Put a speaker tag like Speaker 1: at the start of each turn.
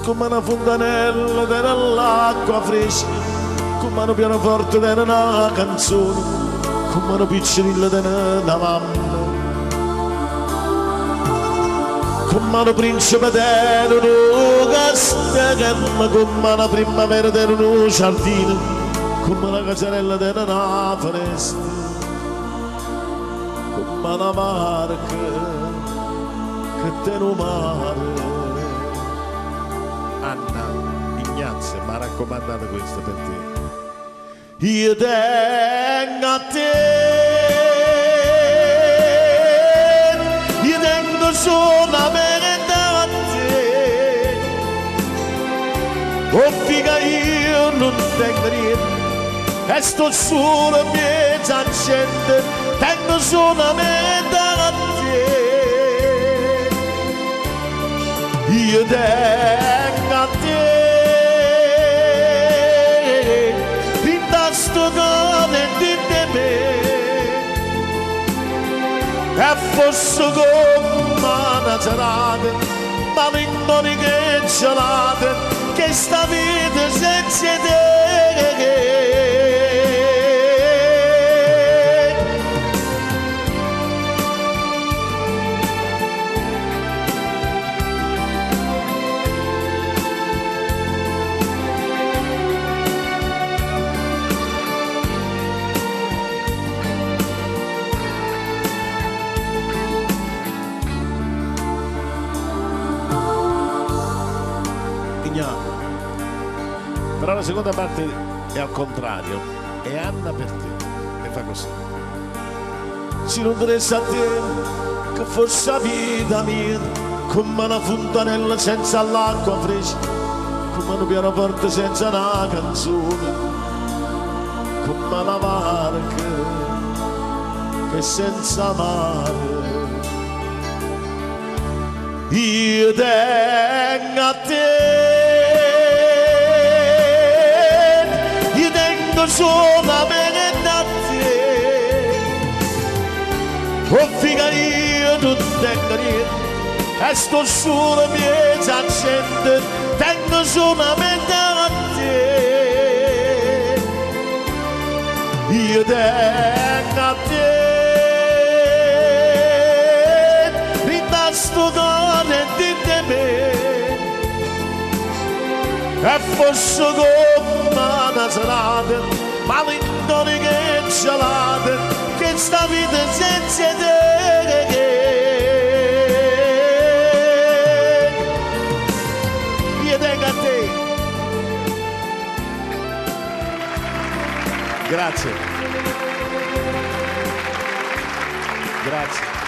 Speaker 1: come una fontanella dell'acqua fresca, come un pianoforte di una canzone, come una piccerilla di una mamma, come un principe di un castello, come una primavera di un giardino, come una cacerella di una finestra, come una barca che te lo mare. Anna Ignazio mi ha raccomandato questo per te. Io tengo a te, io tengo solamente a te, oh figa io non tengo niente, e sto solo mezza gente, tengo solamente a te. Io tengo a te, rintasto cane di me, e fosse come una serata, malinconica e gelata, che sta vita senza te. Però la seconda parte è al contrario, è Anna per te, e fa così. Se non dovesse a te che fosse la vita mia, come una fontanella senza l'acqua fresca, come un pianoforte senza una canzone, come una barca che senza mare. Io tengo a te, solamente a te, oh figa io non tengo niente, e sto solo mezza gente, tengo solamente a te. Io tengo a te, rintasto cane di me, e fosse come una serata, malinconica e gelata, che sta vita senza te. Io tengo a te. Grazie. Grazie.